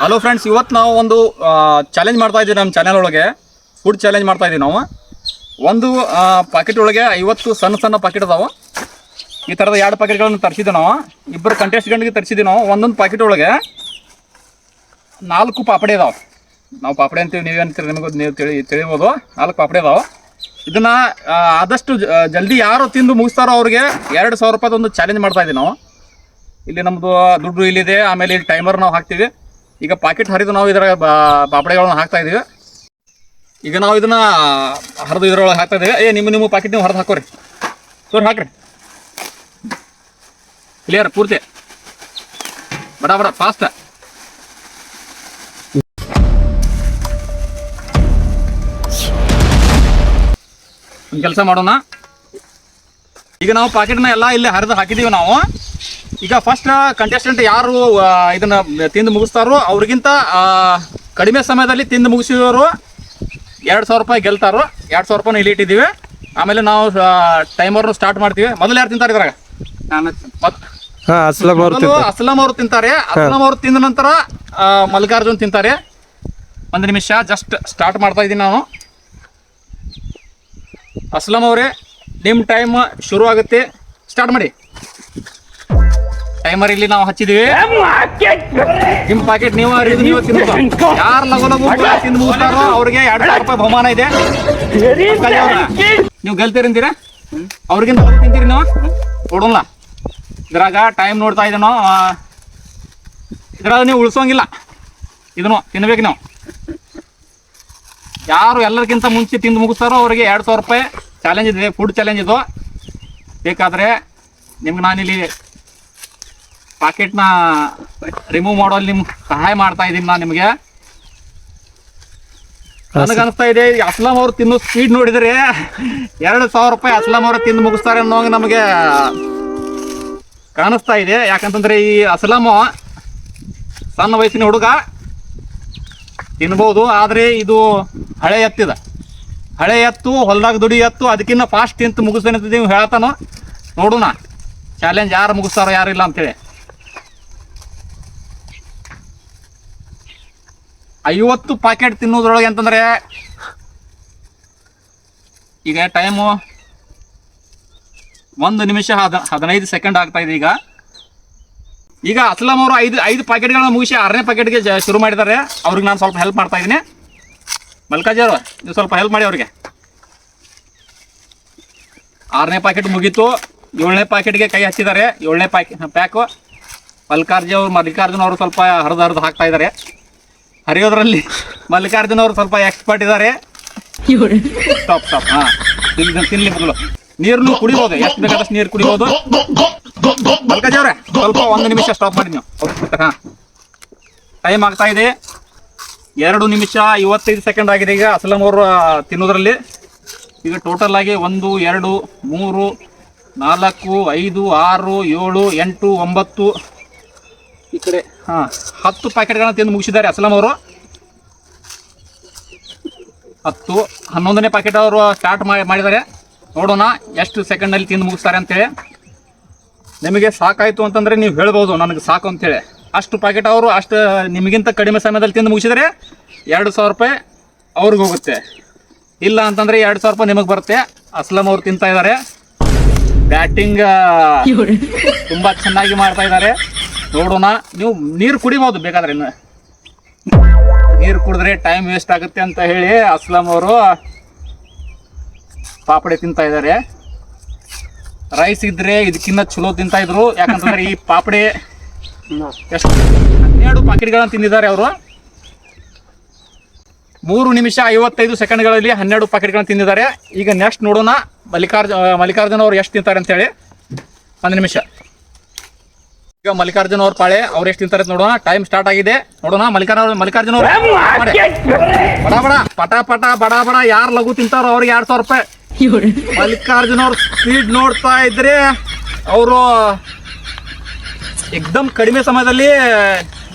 Hello friends, ಇವತ್ತು ನಾವು ಒಂದು ಚಾಲೆಂಜ್ ಮಾಡ್ತಾ ಇದ್ದೀವಿ. ನಮ್ಮ ಚಾನೆಲ್ ಒಳಗೆ ಫುಡ್ ಚಾಲೆಂಜ್ ಮಾಡ್ತಾ ಇದ್ದೀವಿ. ನಾವು ಒಂದು ಪಾಕೆಟ್ ಒಳಗೆ 50 ಸಣ್ಣ ಸಣ್ಣ ಪಾಕೆಟ್ ಅದಾವೆ. ಈ ಥರದ 2 ಪಾಕೆಟ್ಗಳನ್ನು ತರಿಸಿದ್ವಿ. ನಾವು ಇಬ್ಬರು ಕಂಟೆಸ್ಟೆಂಟ್ಗೆ ತರಿಸಿದ್ವಿ. ನಾವು ಒಂದೊಂದು ಪಾಕೆಟ್ ಒಳಗೆ 4 ಪಾಪಡೆ ಇದಾವೆ. ನಾವು ಪಾಪಡೆ ಅಂತೀವಿ, ನೀವೇಂತೀರಿ ನಿಮಗೂ ನೀವು ತಿಳಿಬೋದು. 4 ಪಾಪಡೆ ಇದಾವೆ. ಇದನ್ನು ಆದಷ್ಟು ಜಲ್ದಿ ಯಾರು ತಿಂದು ಮುಗಿಸ್ತಾರೋ ಅವ್ರಿಗೆ 2,000 ರೂಪಾಯಿ ಒಂದು ಚಾಲೆಂಜ್ ಮಾಡ್ತಾ ಇದ್ದೀವಿ. ನಾವು ಇಲ್ಲಿ ನಮ್ಮದು ದುಡ್ಡು ಇಲ್ಲಿದೆ. ಆಮೇಲೆ ಇಲ್ಲಿ ಟೈಮರ್ ನಾವು ಹಾಕ್ತೀವಿ. ಈಗ ಪಾಕೆಟ್ ಹರಿದು ನಾವು ಇದರ ಪಾಪಡೆಗಳನ್ನು ಹಾಕ್ತಾ ಇದೀವಿ. ಈಗ ನಾವು ಇದನ್ನ ಹರಿದು ಇದರೊಳಗೆ ಹಾಕ್ತಾ ಇದೀವಿ. ನಿಮ್ಮ ಪಾಕೆಟ್ ನೀವು ಹರಿದು ಹಾಕೋರಿ. ಸೋರಿ ಹಾಕ್ರಿ, ಕ್ಲಿಯರ್ ಪೂರ್ತಿ ಬಡ ಬಡ ಫಾಸ್ಟ್. ಒಂದು ಕೆಲಸ ಮಾಡೋಣ. ಈಗ ನಾವು ಪಾಕೆಟ್ನ ಎಲ್ಲ ಇಲ್ಲಿ ಹರಿದು ಹಾಕಿದ್ದೀವಿ. ನಾವು ಈಗ ಫಸ್ಟ್ ಕಂಟೆಸ್ಟೆಂಟ್ ಯಾರು ಇದನ್ನು ತಿಂದು ಮುಗಿಸ್ತಾರೋ ಅವ್ರಿಗಿಂತ ಕಡಿಮೆ ಸಮಯದಲ್ಲಿ ತಿಂದು ಮುಗಿಸಿದವರು 2,000 ರೂಪಾಯಿ ಗೆಲ್ತಾರೋ. 2,000 ರೂಪಾಯಿ ಇಲ್ಲಿ ಇಟ್ಟಿದ್ದೀವಿ. ಆಮೇಲೆ ನಾವು ಟೈಮರ್ನು ಸ್ಟಾರ್ಟ್ ಮಾಡ್ತೀವಿ. ಮೊದಲು ಯಾರು ತಿಂತಾರೆ ಇದ್ರಾಗ? ಅಸ್ಲಂ ಅವರು ತಿಂತಾರೆ. ಅಸ್ಲಂ ಅವರು ತಿಂದ ನಂತರ ಮಲ್ಲಿಕಾರ್ಜುನ್ ತಿಂತಾರೆ. 1 ನಿಮಿಷ ಜಸ್ಟ್ ಸ್ಟಾರ್ಟ್ ಮಾಡ್ತಾ ಇದ್ದೀನಿ ನಾನು. ಅಸ್ಲಂ ಅವರೇ, ನಿಮ್ಮ ಟೈಮ್ ಶುರು ಆಗುತ್ತೆ, ಸ್ಟಾರ್ಟ್ ಮಾಡಿ. ಟೈಮರ್ ಇಲ್ಲಿ ನಾವು ಹಚ್ಚಿದೀವಿ. ನಿಮ್ಮ ಪಾಕೆಟ್ ನೀವು ತಿನ್ಬೋದು. ಯಾರು ಲಗು ತಿಂದು ಮುಗಿಸ್ತಾರೋ ಅವ್ರಿಗೆ 2,000 ರೂಪಾಯಿ ಬಹುಮಾನ ಇದೆ. ನೀವು ಗೆಲ್ತೀರಂತೀರ, ಅವ್ರಿಗಿಂತ ತಿಂತೀರಿ ನೀವು. ಕೊಡೋಲ್ಲ. ಇದ್ರಾಗ ಟೈಮ್ ನೋಡ್ತಾ ಇದ್ದೀವಿ ನಾವು. ಇದ್ರಾಗ ನೀವು ಉಳಿಸೋಂಗಿಲ್ಲ, ಇದನ್ನು ತಿನ್ಬೇಕು ನೀವು. ಯಾರು ಎಲ್ಲರಿಗಿಂತ ಮುಂಚೆ ತಿಂದು ಮುಗಿಸ್ತಾರೋ ಅವ್ರಿಗೆ 2,000 ರೂಪಾಯಿ ಚಾಲೆಂಜ್ ಇದೆ, ಫುಡ್ ಚಾಲೆಂಜ್ ಇದು. ಬೇಕಾದರೆ ನಿಮ್ಗೆ ನಾನಿಲ್ಲಿ ಪಾಕೆಟ್ನ ರಿಮೂವ್ ಮಾಡೋಲ್ಲಿ ನಿಮ್ಗೆ ಸಹಾಯ ಮಾಡ್ತಾ ಇದ್ದೀನಿ. ನಾನು ನಿಮಗೆ ನನಗನ್ನಿಸ್ತಾ ಇದೆ ಅಸ್ಲಂ ಅವರು ತಿನ್ನೋ ಸ್ಪೀಡ್ ನೋಡಿದರೆ 2,000 ರೂಪಾಯಿ ಅಸ್ಲಂ ಅವರು ತಿಂದು ಮುಗಿಸ್ತಾರೆ ಅನ್ನೋಂಗ ನಮಗೆ ಕಾಣಿಸ್ತಾ ಇದೆ. ಯಾಕಂತಂದರೆ ಈ ಅಸ್ಲಂ ಸಣ್ಣ ವಯಸ್ಸಿನ ಹುಡುಗ ತಿನ್ಬೋದು. ಆದರೆ ಇದು ಹಳೆ ಎತ್ತಿದ, ಹಳೆ ಎತ್ತು, ಹೊಲದಾಗ ದುಡಿ ಎತ್ತು, ಅದಕ್ಕಿಂತ ಫಾಸ್ಟ್ ತಿಂತು ಮುಗಿಸ್ತೇನೆ ಅಂತ ನೀವು ಹೇಳ್ತಾನೋ. ನೋಡೋಣ ಚಾಲೆಂಜ್ ಯಾರು ಮುಗಿಸ್ತಾರೋ ಯಾರಿಲ್ಲ ಅಂತೇಳಿ. 50 ಪಾಕೆಟ್ ತಿನ್ನೋದ್ರೊಳಗೆ ಅಂತಂದರೆ ಈಗ ಟೈಮು 1 ನಿಮಿಷ 15 ಸೆಕೆಂಡ್ ಆಗ್ತಾ ಇದೆ. ಈಗ ಅಸ್ಲಂ ಅವರು 5 ಪಾಕೆಟ್ಗಳನ್ನ ಮುಗಿಸಿ 6ನೇ ಪಾಕೆಟ್ಗೆ ಶುರು ಮಾಡಿದ್ದಾರೆ. ಅವ್ರಿಗೆ ನಾನು ಸ್ವಲ್ಪ ಹೆಲ್ಪ್ ಮಾಡ್ತಾ ಇದ್ದೀನಿ. ಮಲ್ಕಾಜಿ ಅವರು, ನೀವು ಸ್ವಲ್ಪ ಹೆಲ್ಪ್ ಮಾಡಿ ಅವ್ರಿಗೆ. 6ನೇ ಪಾಕೆಟ್ ಮುಗೀತು. 7ನೇ ಪಾಕೆಟ್ಗೆ ಕೈ ಹಚ್ಚಿದ್ದಾರೆ. 7ನೇ ಪ್ಯಾಕು ಮಲ್ಲಿಕಾರ್ಜುನ್ ಅವರು ಸ್ವಲ್ಪ ಹರಿದು ಹಾಕ್ತಾ ಇದ್ದಾರೆ. ಹರಿಯೋದ್ರಲ್ಲಿ ಮಲ್ಲಿಕಾರ್ಜುನ್ ಅವರು ಸ್ವಲ್ಪ ಎಕ್ಸ್ಪರ್ಟ್ ಇದ್ದಾರೆ. ಸ್ಟಾಪ್. ಹಾಂ, ತಿನ್ಲಿ ಮೊದಲು. ನೀರನ್ನು ಕುಡಿಬೋದು, ಎಷ್ಟು ಬೇಕಾದಷ್ಟು ನೀರು ಕುಡಿಬೋದು. ಮಲ್ಲಿಕಾರ್ಜುನ್ ಅವರೇ, ಸ್ವಲ್ಪ 1 ನಿಮಿಷ ಸ್ಟಾಪ್ ಮಾಡಿ ನೀವು. ಹಾಂ, ಟೈಮ್ ಆಗ್ತಾ ಇದೆ. 2 ನಿಮಿಷ 55 ಸೆಕೆಂಡ್ ಆಗಿದೆ ಈಗ ಅಸ್ಲಂ ಅವರು ತಿನ್ನೋದ್ರಲ್ಲಿ. ಈಗ ಟೋಟಲ್ ಆಗಿ 1 2 3 4 5 6 7 8 9 ಈ ಕಡೆ 10 ಪ್ಯಾಕೆಟ್ಗಳನ್ನ ತಿಂದು ಮುಗಿಸಿದ್ದಾರೆ ಅಸ್ಲಂ ಅವರು. 10 11ನೇ ಪ್ಯಾಕೆಟ್ ಅವರು ಸ್ಟಾರ್ಟ್ ಮಾಡಿದ್ದಾರೆ. ನೋಡೋಣ ಎಷ್ಟು ಸೆಕೆಂಡಲ್ಲಿ ತಿಂದು ಮುಗಿಸ್ತಾರೆ ಅಂತೇಳಿ. ನಿಮಗೆ ಸಾಕಾಯಿತು ಅಂತಂದರೆ ನೀವು ಹೇಳ್ಬೋದು ನನಗೆ ಸಾಕು ಅಂತೇಳಿ. ಅಷ್ಟು ಪ್ಯಾಕೆಟ್ ಅವರು ಅಷ್ಟು ನಿಮಗಿಂತ ಕಡಿಮೆ ಸಮಯದಲ್ಲಿ ತಿಂದು ಮುಗಿಸಿದರೆ 2,000 ರೂಪಾಯಿ ಅವ್ರಿಗೆ ಹೋಗುತ್ತೆ. ಇಲ್ಲ ಅಂತಂದರೆ 2,000 ರೂಪಾಯಿ ನಿಮಗೆ ಬರುತ್ತೆ. ಅಸ್ಲಂ ಅವರು ತಿಂತಾ ಇದ್ದಾರೆ. ಬ್ಯಾಟಿಂಗ್ ತುಂಬ ಚೆನ್ನಾಗಿ ಮಾಡ್ತಾ ಇದ್ದಾರೆ. ನೋಡೋಣ. ನೀವು ನೀರು ಕುಡಿಬೋದು ಬೇಕಾದ್ರೆ. ನೀರು ಕುಡಿದ್ರೆ ಟೈಮ್ ವೇಸ್ಟ್ ಆಗುತ್ತೆ ಅಂತ ಹೇಳಿ ಅಸ್ಲಂ ಅವರು ಪಾಪಡೆ ತಿಂತಾ ಇದ್ದಾರೆ. ರೈಸ್ ಇದ್ರೆ ಇದಕ್ಕಿಂತ ಚಲೋ ತಿಂತಾ ಇದ್ರು. ಯಾಕಂತಂದ್ರೆ ಈ ಪಾಪಡೆ ಎಷ್ಟು 12 ಪಾಕೆಟ್ಗಳನ್ನ ತಿಂದಿದ್ದಾರೆ ಅವರು. 3 ನಿಮಿಷ 55 ಸೆಕೆಂಡ್ಗಳಲ್ಲಿ 12 ಪಾಕೆಟ್ಗಳನ್ನ ತಿಂದಿದ್ದಾರೆ. ಈಗ ನೆಕ್ಸ್ಟ್ ನೋಡೋಣ ಮಲ್ಲಿಕಾರ್ಜುನ್ ಅವರು ಎಷ್ಟು ತಿಂತಾರೆ ಅಂತೇಳಿ. 1 ನಿಮಿಷ. ಈಗ ಮಲ್ಲಿಕಾರ್ಜುನ್ ಅವ್ರ ಪಾಳೆ, ಅವ್ರು ಎಷ್ಟು ತಿಂತಾರೆ ನೋಡೋಣ. ಟೈಮ್ ಸ್ಟಾರ್ಟ್ ಆಗಿದೆ. ನೋಡೋಣ. ಮಲ್ಲಿಕಾರ್ಜುನ್ ಅವರು ಬಡ ಬಡ ಯಾರು ಲಘು ತಿಂತಾರೋ ಅವ್ರಿಗೆ 2,000 ರೂಪಾಯಿ. ಮಲ್ಲಿಕಾರ್ಜುನ್ ಅವ್ರ ಸ್ಪೀಡ್ ನೋಡ್ತಾ ಇದ್ರೆ ಅವರು ಏಕ್ದಮ್ ಕಡಿಮೆ ಸಮಯದಲ್ಲಿ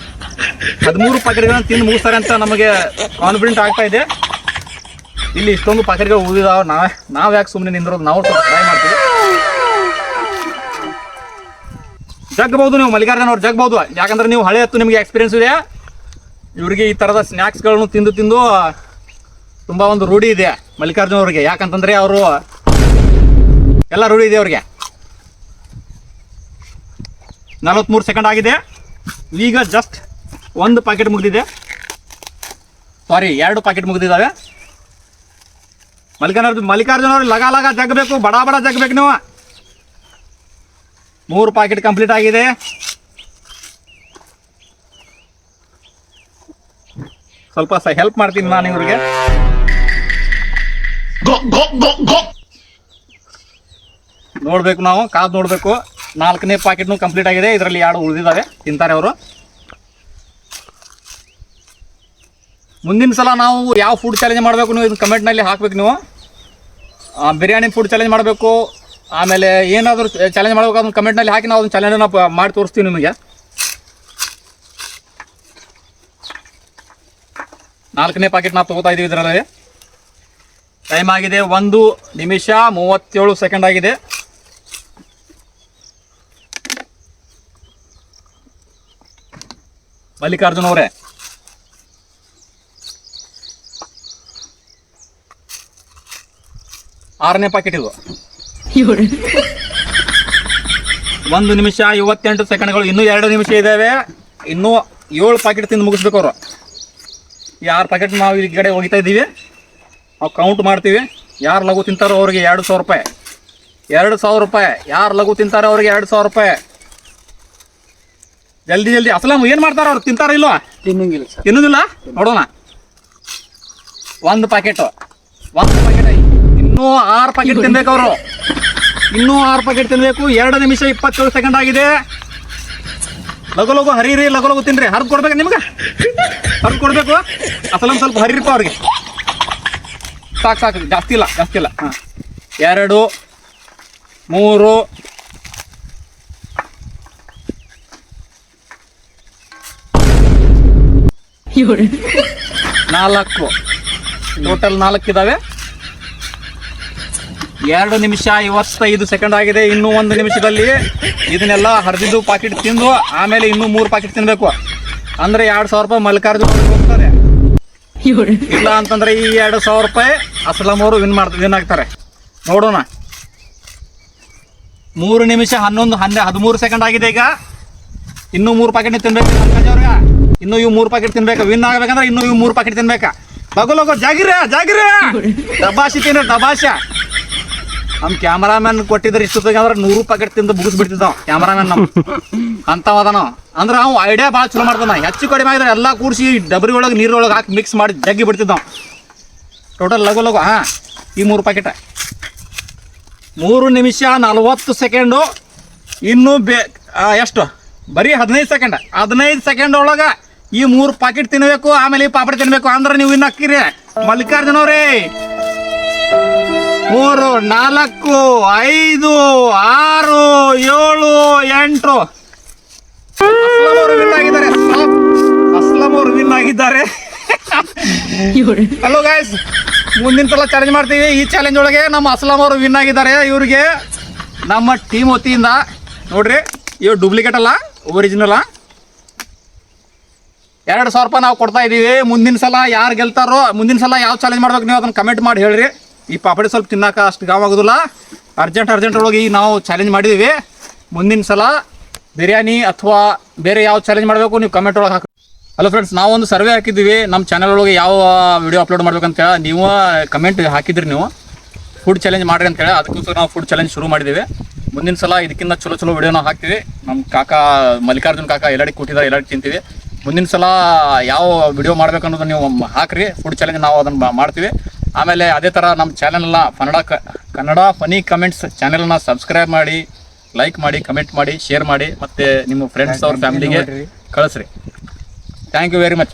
13 ಪಾಕೆಟ್ಗಳನ್ನ ತಿಂದು ಮುಗಿಸ್ತಾರೆ ಅಂತ ನಮಗೆ ಕಾನ್ಫಿಡೆಂಟ್ ಆಗ್ತಾ ಇದೆ. ಇಲ್ಲಿ ಇಷ್ಟೊಂದು ಪಾಕೆಟ್ಗಳು ಉಳಿದಾವ. ನಾವು ಯಾಕೆ ಸುಮ್ಮನೆ ನಿಂದಿರೋದು, ನಾವು ಸ್ವಲ್ಪ ಟ್ರೈ ಮಾಡ್ತೀವಿ. ಜಗ್ಬಹುದು ನೀವು ಮಲ್ಲಿಕಾರ್ಜುನ್ ಅವ್ರು, ಜಗ್ಬಹುದು. ಯಾಕಂದ್ರೆ ನೀವು ಹಳೆ ಎತ್ತು, ನಿಮಗೆ ಎಕ್ಸ್ಪೀರಿಯನ್ಸ್ ಇದೆ. ಇವರಿಗೆ ಈ ಥರದ ಸ್ನ್ಯಾಕ್ಸ್ಗಳನ್ನು ತಿಂದು ತಿಂದು ತುಂಬ ಒಂದು ರೂಢಿ ಇದೆ ಮಲ್ಲಿಕಾರ್ಜುನ್ ಅವ್ರಿಗೆ. ಯಾಕಂತಂದರೆ ಅವರು ಎಲ್ಲ ರೂಢಿ ಇದೆ ಅವ್ರಿಗೆ. 43 ಸೆಕೆಂಡ್ ಆಗಿದೆ. ಈಗ ಜಸ್ಟ್ 1 ಪ್ಯಾಕೆಟ್ ಮುಗಿದಿದೆ, ಸಾರಿ 2 ಪ್ಯಾಕೆಟ್ ಮುಗಿದಿದ್ದಾವೆ. ಮಲ್ಲಿಕಾರ್ಜುನ್ ಅವ್ರಿಗೆ ಲಗ ಲಗ ಜಗ್ಬೇಕು, ಬಡ ಬಡ ಜಗ್ಬೇಕು ನೀವು. 3 ಪ್ಯಾಕೆಟ್ ಕಂಪ್ಲೀಟ್ ಆಗಿದೆ. ಸ್ವಲ್ಪ ಹೆಲ್ಪ್ ಮಾಡ್ತೀನಿ ನಾನು ಇವ್ರಿಗೆ. ನೋಡ್ಬೇಕು, ನಾವು ಕಾದು ನೋಡ್ಬೇಕು. 4ನೇ ಪ್ಯಾಕೆಟ್ನು ಕಂಪ್ಲೀಟ್ ಆಗಿದೆ. ಇದರಲ್ಲಿ 2 ಉಳಿದಿದ್ದಾವೆ, ತಿಂತಾರೆ ಅವರು. ಮುಂದಿನ ಸಲ ನಾವು ಯಾವ ಫುಡ್ ಚಾಲೆಂಜ್ ಮಾಡಬೇಕು ನೀವು ಇದನ್ನ ಕಮೆಂಟ್ನಲ್ಲಿ ಹಾಕ್ಬೇಕು. ನೀವು ಬಿರಿಯಾನಿ ಫುಡ್ ಚಾಲೆಂಜ್ ಮಾಡಬೇಕು, ಆಮೇಲೆ ಏನಾದರೂ ಚಾಲೆಂಜ್ ಮಾಡಬೇಕು ಅದನ್ನ ಕಮೆಂಟ್ನಲ್ಲಿ ಹಾಕಿ ನಾವು ಅದನ್ನ ಚಾಲೆಂಜನ್ನು ಮಾಡಿ ತೋರಿಸ್ತೀವಿ ನಿಮಗೆ. 4ನೇ ಪ್ಯಾಕೆಟ್ ನಾವು ತೊಗೋತಾ ಇದ್ದೀವಿ. ಇದರಲ್ಲಿ ಟೈಮ್ ಆಗಿದೆ 1 ನಿಮಿಷ 37 ಸೆಕೆಂಡ್ ಆಗಿದೆ. ಮಲ್ಲಿಕಾರ್ಜುನ್ ಅವರೇ, ಆರನೇ ಪ್ಯಾಕೆಟ್ ಇದು. 1 ನಿಮಿಷ 58 ಸೆಕೆಂಡ್ಗಳು. ಇನ್ನೂ 2 ನಿಮಿಷ ಇದ್ದಾವೆ. ಇನ್ನೂ 7 ಪ್ಯಾಕೆಟ್ ತಿಂದು ಮುಗಿಸ್ಬೇಕು ಅವರು. ಈ 6 ಪ್ಯಾಕೆಟ್ ನಾವು ಈ ಕಡೆ ಹೋಗ್ತಾ ಇದ್ದೀವಿ. ನಾವು ಕೌಂಟ್ ಮಾಡ್ತೀವಿ. ಯಾರು ಲಘು ತಿಂತಾರೋ ಅವ್ರಿಗೆ 2,000 ರೂಪಾಯಿ. 2,000 ರೂಪಾಯಿ. ಯಾರು ಲಘು ತಿಂತಾರೋ ಅವ್ರಿಗೆ 2,000 ರೂಪಾಯಿ. ಜಲ್ದಿ ಜಲ್ದಿ. ಅಸಲಾಮ್ ಏನು ಮಾಡ್ತಾರ ಅವ್ರು? ತಿಂತಾರ ಇಲ್ವಾ? ತಿನ್ನೋದಿಲ್ಲ. ನೋಡೋಣ. 1 ಪ್ಯಾಕೆಟ್ ಇನ್ನೂ 6 ಪ್ಯಾಕೆಟ್ ತಿನ್ಬೇಕು ಅವರು. ಇನ್ನೂ 6 ಪ್ಯಾಕೆಟ್ ತಿನ್ಬೇಕು. 2 ನಿಮಿಷ 27 ಸೆಕೆಂಡ್ ಆಗಿದೆ. ಲಘು ಲಘು ಹರಿರಿ, ಲಘು ಲಘು ತಿನ್ರಿ. ಹರಿದು ಕೊಡ್ಬೇಕು ನಿಮ್ಗೆ, ಹರಿದು ಕೊಡ್ಬೇಕು. ಅಸಲಾಮ್ ಸ್ವಲ್ಪ ಹರಿರಿಪ್ಪ ಅವ್ರಿಗೆ. ಸಾಕು ಸಾಕು, ಜಾಸ್ತಿ ಇಲ್ಲ ಜಾಸ್ತಿ ಇಲ್ಲ. ಹಾಂ, 2 3 4 ಟೋಟಲ್ 4 ಇದ್ದಾವೆ. 2 ನಿಮಿಷ 55 ಸೆಕೆಂಡ್ ಆಗಿದೆ. ಇನ್ನೂ 1 ನಿಮಿಷದಲ್ಲಿ ಇದನ್ನೆಲ್ಲ ಹರಿದಿದ್ದು ಪ್ಯಾಕೆಟ್ ತಿಂದು ಆಮೇಲೆ ಇನ್ನೂ 3 ಪ್ಯಾಕೆಟ್ ತಿನ್ಬೇಕು. ಅಂದ್ರೆ 2,000 ರೂಪಾಯಿ ಮಲ್ಲಿಕಾರ್ಜುನ್ ಹೋಗ್ತಾರೆ. ಇಲ್ಲ ಅಂತಂದ್ರೆ ಈ 2,000 ರೂಪಾಯಿ ಅಸಲಾಮ್ ಅವರು ವಿನ್ ಆಗ್ತಾರೆ. ನೋಡೋಣ. 3 ನಿಮಿಷ 13 ಸೆಕೆಂಡ್ ಆಗಿದೆ. ಈಗ ಇನ್ನೂ 3 ಪ್ಯಾಕೆಟ್ ತಿನ್ಬೇಕು ಮಲ್ಲಿಕಾರ್ಜುನ್ ಅವ್ರಿಗೆ. ಇನ್ನೂ ಇವು 3 ಪ್ಯಾಕೆಟ್ ತಿನ್ಬೇಕು. ವಿನ್ ಆಗ್ಬೇಕಂದ್ರೆ ಇನ್ನೂ ಇವು 3 ಪ್ಯಾಕೆಟ್ ತಿನ್ಬೇಕಾ. ಲಗು ಲಗು ಜಾಗಿರ ದಬಾಶಿ ತಿನ್ರಿ, ದಬಾಶ. ನಮ್ಮ ಕ್ಯಾಮರಾಮನ್ ಕೊಟ್ಟಿದ್ರೆ ಇಷ್ಟೊತ್ತಿಗೆ ಅಂದ್ರೆ 100 ಪ್ಯಾಕೆಟ್ ತಿಂದು ಮುಗಿಸ್ಬಿಡ್ತಿದ್ದಾವ ಕ್ಯಾಮರಾಮನ್. ನಮ್ಮ ಅಂತವದನ ಅಂದ್ರೆ ಅವ್ ಐಡಿಯಾ ಭಾಳ ಚಲೋ ಮಾಡ್ತಾನ. ಹೆಚ್ಚು ಕಡಿಮೆ ಆಗಿದ್ರೆ ಎಲ್ಲ ಕೂಡಿಸಿ ಡಬ್ರಿ ಒಳಗೆ ನೀರೊಳಗೆ ಹಾಕಿ ಮಿಕ್ಸ್ ಮಾಡಿ ಜಗ್ಗಿ ಬಿಡ್ತಿದ್ದಾವ. ಟೋಟಲ್ ಲಗು ಲಗು. ಹಾಂ, ಈ 3 ಪ್ಯಾಕೆಟ್ 3 ನಿಮಿಷ 40 ಸೆಕೆಂಡು. ಇನ್ನೂ ಎಷ್ಟು? ಬರೀ 15 ಸೆಕೆಂಡ್ ಒಳಗೆ ಈ 3 ಪ್ಯಾಕೆಟ್ ತಿನ್ನಬೇಕು. ಆಮೇಲೆ ಈ ಪಾಪಡಿ ತಿನ್ಬೇಕು. ಅಂದ್ರೆ ನೀವು ಇನ್ನು ಹಾಕಿರಿ ಮಲ್ಲಿಕಾರ್ಜುನ್ ಅವ್ರಿ. 3 4 5 6 7 8 ಅಸ್ಲಾಂ ಅವರು ವಿನ್ ಆಗಿದ್ದಾರೆ. ಅಸ್ಲಾಂ ಅವರು ವಿನ್ ಆಗಿದ್ದಾರೆ. ಹಲೋ ಗೈಸ್, ಮುಂದಿನ ಸಲ ಚಾಲೆಂಜ್ ಮಾಡ್ತೀವಿ. ಈ ಚಾಲೆಂಜ್ ಒಳಗೆ ನಮ್ಮ ಅಸ್ಲಾಂ ಅವರು ವಿನ್ ಆಗಿದ್ದಾರೆ. ಇವ್ರಿಗೆ ನಮ್ಮ ಟೀಮ್ ವತಿಯಿಂದ ನೋಡ್ರಿ, ಇವ್ ಡೂಪ್ಲಿಕೇಟ್ ಅಲ್ಲ, ಒರಿಜಿನಲ್. 2,000 ರೂಪಾಯಿ ನಾವು ಕೊಡ್ತಾ ಇದ್ದೀವಿ. ಮುಂದಿನ ಸಲ ಯಾರು ಗೆಲ್ತಾರೋ, ಮುಂದಿನ ಸಲ ಯಾವ ಚಾಲೆಂಜ್ ಮಾಡ್ಬೇಕು ನೀವು ಅದನ್ನು ಕಮೆಂಟ್ ಮಾಡಿ ಹೇಳ್ರಿ. ಈ ಪಾಪಡಿ ಸ್ವಲ್ಪ ತಿನ್ನಕ್ಕೆ ಅಷ್ಟು ಗಾವಾಗೋದಿಲ್ಲ. ಅರ್ಜೆಂಟ್ ಒಳಗೆ ಈಗ ನಾವು ಚಾಲೆಂಜ್ ಮಾಡಿದ್ದೀವಿ. ಮುಂದಿನ ಸಲ ಬಿರಿಯಾನಿ ಅಥವಾ ಬೇರೆ ಯಾವ ಚಾಲೆಂಜ್ ಮಾಡಬೇಕು ನೀವು ಕಮೆಂಟ್ ಒಳಗೆ ಹಾಕಿ. ಹಲೋ ಫ್ರೆಂಡ್ಸ್, ನಾವೊಂದು ಸರ್ವೆ ಹಾಕಿದ್ದೀವಿ ನಮ್ಮ ಚಾನಲ್ ಒಳಗೆ ಯಾವ ವಿಡಿಯೋ ಅಪ್ಲೋಡ್ ಮಾಡ್ಬೇಕಂತೇಳಿ. ನೀವು ಕಮೆಂಟ್ ಹಾಕಿದ್ರಿ, ನೀವು ಫುಡ್ ಚಾಲೆಂಜ್ ಮಾಡಿರಿ ಅಂತೇಳಿ. ಅದಕ್ಕೋಸ್ಕರ ನಾವು ಫುಡ್ ಚಾಲೆಂಜ್ ಶುರು ಮಾಡಿದ್ದೀವಿ. ಮುಂದಿನ ಸಲ ಇದಕ್ಕಿಂತ ಚಲೋ ವಿಡಿಯೋನ ಹಾಕ್ತೀವಿ. ನಮ್ಮ ಕಾಕಾ ಮಲ್ಲಿಕಾರ್ಜುನ್ ಕಾಕಾ ಎಲ್ಲಾಡಿ ಕೊಟ್ಟಿದ್ದಾರೆ, ಎಲ್ಲಾಡಿ ತಿಂತೀವಿ. ಮುಂದಿನ ಸಲ ಯಾವ ವಿಡಿಯೋ ಮಾಡ್ಬೇಕು ಅನ್ನೋದನ್ನ ನೀವು ಹಾಕ್ರಿ. ಫುಡ್ ಚಾಲೆಂಜ್ ನಾವು ಅದನ್ನು ಮಾಡ್ತೀವಿ. ಆಮೇಲೆ ಅದೇ ಥರ ನಮ್ಮ ಚಾನೆಲ್ನ ಕನ್ನಡ ಫನಿ ಕಮೆಂಟ್ಸ್ ಚಾನೆಲ್ನ ಸಬ್ಸ್ಕ್ರೈಬ್ ಮಾಡಿ, ಲೈಕ್ ಮಾಡಿ, ಕಮೆಂಟ್ ಮಾಡಿ, ಶೇರ್ ಮಾಡಿ, ಮತ್ತು ನಿಮ್ಮ ಫ್ರೆಂಡ್ಸ್ ಅವ್ರ ಫ್ಯಾಮಿಲಿಗೆ ಕಳಿಸ್ರಿ. Thank you very much.